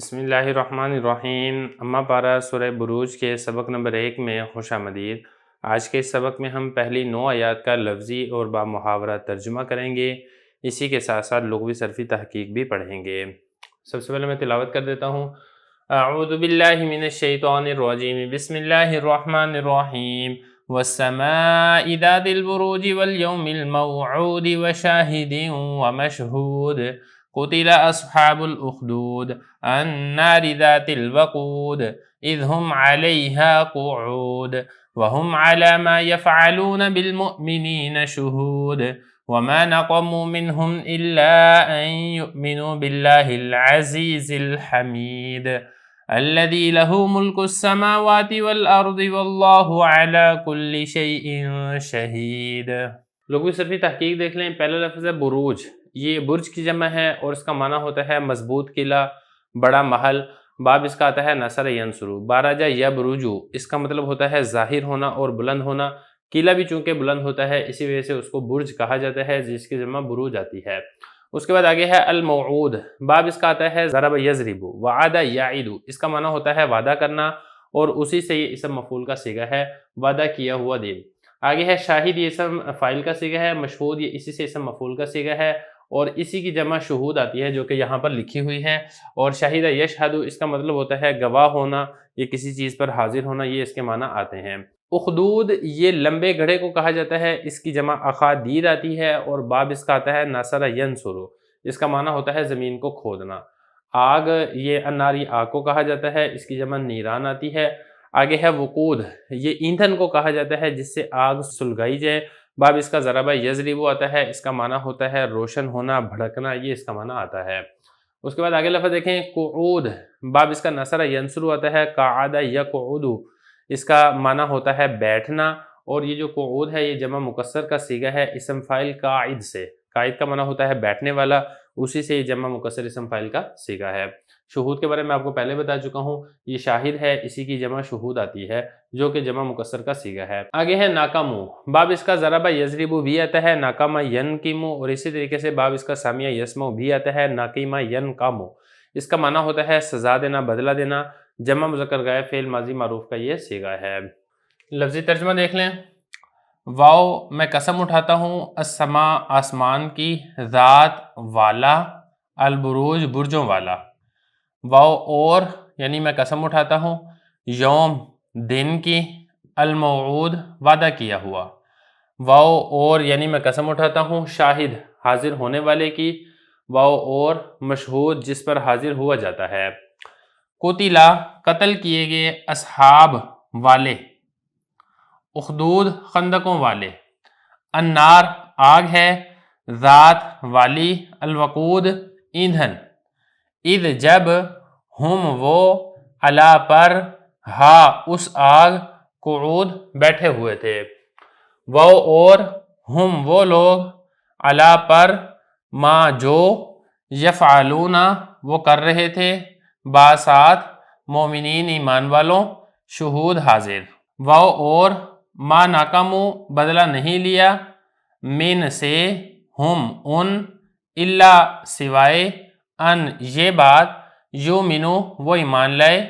بسم اللہ الرحمن الرحیم۔ اما پارہ سورہ بروج کے سبق نمبر 1 میں خوش آمدید۔ آج کے اس سبق میں ہم پہلی 9 آیات کا لفظی اور با محاورہ ترجمہ کریں گے، اسی کے ساتھ ساتھ لغوی صرفی تحقیق بھی پڑھیں گے۔ سب سے پہلے میں تلاوت کر دیتا ہوں۔ اعوذ باللہ من الشیطان الرجیم، بسم اللہ الرحمن الرحیم۔ والسماء ذات البروج واليوم الموعود وشاہد ومشہود قتل اصحاب الاخدود النار ذات الوقود اذ هم عليها قعود وهم على ما يفعلون بالمؤمنين شهود وما نقموا منهم إلا أن يؤمنوا بالله العزيز الحميد الذي له ملك السماوات والأرض والله على كل شيء شهيد۔ لغوی صرفی تحقیق دیکھ لیں۔ پہلا لفظ ہے بروج، یہ برج کی جمع ہے اور اس کا معنی ہوتا ہے مضبوط قلعہ، بڑا محل۔ باب اس کا آتا ہے نصر ینصرو، باراجا یبرجو، اس کا مطلب ہوتا ہے ظاہر ہونا اور بلند ہونا۔ قلعہ بھی چونکہ بلند ہوتا ہے اسی وجہ سے اس کو برج کہا جاتا ہے، جس کی جمع بروج آتی ہے۔ اس کے بعد آگے ہے الموعود، باب اس کا آتا ہے ضرب یضرب، وعد یعد، اس کا معنی ہوتا ہے وعدہ کرنا اور اسی سے یہ اسم مفعول کا صیغہ ہے، وعدہ کیا ہوا دن۔ آگے ہے شاہد، یہ اسم فاعل کا صیغہ ہے، مشہود یہ اسی سے اسم مفعول کا صیغہ ہے اور اسی کی جمع شہود آتی ہے جو کہ یہاں پر لکھی ہوئی ہے۔ اور شاہد یشہد، اس کا مطلب ہوتا ہے گواہ ہونا یا کسی چیز پر حاضر ہونا، یہ اس کے معنی آتے ہیں۔ اخدود، یہ لمبے گھڑے کو کہا جاتا ہے، اس کی جمع اخادید آتی ہے اور باب اس کا آتا ہے نصر ینصر، اس کا معنی ہوتا ہے زمین کو کھودنا۔ آگ، یہ اناری آگ کو کہا جاتا ہے، اس کی جمع نیران آتی ہے۔ آگے ہے وقود، یہ ایندھن کو کہا جاتا ہے جس سے آگ سلگائی جائے، باب اس کا ضرب یضرب آتا ہے، اس کا معنی ہوتا ہے روشن ہونا، بھڑکنا، یہ اس کا معنی آتا ہے۔ اس کے بعد آگے لفظ دیکھیں قعود، باب اس کا نصر ینصر آتا ہے، قعد یقعد، اس کا معنی ہوتا ہے بیٹھنا اور یہ جو قعود ہے یہ جمع مکسر کا صیغہ ہے اسم فاعل قاعد سے، قاعد کا معنی ہوتا ہے بیٹھنے والا، اسی سے یہ جمع مکسر اسم فاعل کا صیغہ ہے۔ شہود کے بارے میں آپ کو پہلے بتا چکا ہوں، یہ شاہد ہے، اسی کی جمع شہود آتی ہے جو کہ جمع مکسر کا صیغہ ہے۔ آگے ہے ناکامو، باب اس کا ضرب یضرب بھی آتا ہے، ناکامہ ینکمو، اور اسی طریقے سے باب اس کا سامیہ یسمو بھی آتا ہے، ناکیمہ ینکامو، اس کا معنی ہوتا ہے سزا دینا، بدلہ دینا، جمع مذکر غائب فعل ماضی معروف کا یہ صیغہ ہے۔ لفظی ترجمہ دیکھ لیں۔ واو، میں قسم اٹھاتا ہوں، السماء، آسمان کی، ذات، والا، البروج، برجوں والا، واو، اور، یعنی میں قسم اٹھاتا ہوں، یوم، دن کی، الموعود، وعدہ کیا ہوا، واو، اور، یعنی میں قسم اٹھاتا ہوں، شاہد، حاضر ہونے والے کی، واو، اور، مشہود، جس پر حاضر ہوا جاتا ہے۔ قتلا، قتل کیے گئے، اصحاب، والے، اخدود، خندقوں والے، النار، آگ ہے، ذات، والی، الوقود، ایندھن، اذ، جب، ہم، وہ، علا، پر، ہا، اس آگ، قعود، بیٹھے ہوئے تھے، وہ، اور، ہم، وہ لوگ، علا، پر، ما، جو، یفعلون، وہ کر رہے تھے، باسات، مومنین، ایمان والوں، شہود، حاضر، وہ، اور، ما ناکامو، بدلہ نہیں لیا، من، سے، ہم، ان، الا، سوائے، ان، یہ بات، یؤمنو، وہ ایمان لائے،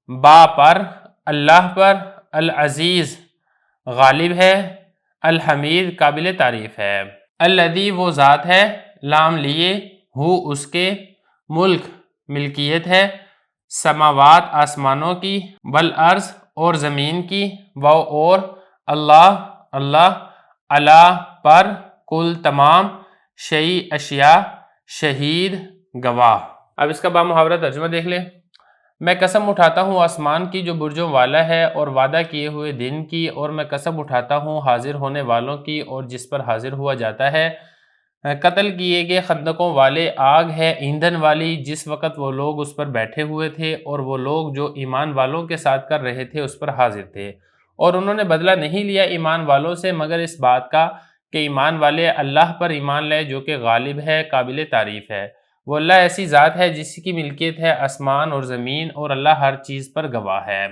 با، پر، اللہ پر، العزیز، غالب ہے، الحمید، قابل تعریف ہے، الذی، وہ ذات ہے، لام لیے، ہو، اس کے، ملک، ملکیت ہے، سماوات، آسمانوں کی، والارض، اور زمین کی، وہ، اور، اللہ، اللہ، علا، پر، کل، تمام، شیء، اشیاء، شہید، گواہ۔ اب اس کا با محاورہ ترجمہ دیکھ لیں۔ میں قسم اٹھاتا ہوں آسمان کی جو برجوں والا ہے اور وعدہ کیے ہوئے دن کی، اور میں قسم اٹھاتا ہوں حاضر ہونے والوں کی اور جس پر حاضر ہوا جاتا ہے۔ قتل کیے گئے خندقوں والے، آگ ہے ایندھن والی، جس وقت وہ لوگ اس پر بیٹھے ہوئے تھے اور وہ لوگ جو ایمان والوں کے ساتھ کر رہے تھے اس پر حاضر تھے، اور انہوں نے بدلہ نہیں لیا ایمان والوں سے مگر اس بات کا کہ ایمان والے اللہ پر ایمان لائے جو کہ غالب ہے، قابل تعریف ہے۔ وہ اللہ ایسی ذات ہے جس کی ملکیت ہے آسمان اور زمین، اور اللہ ہر چیز پر گواہ ہے۔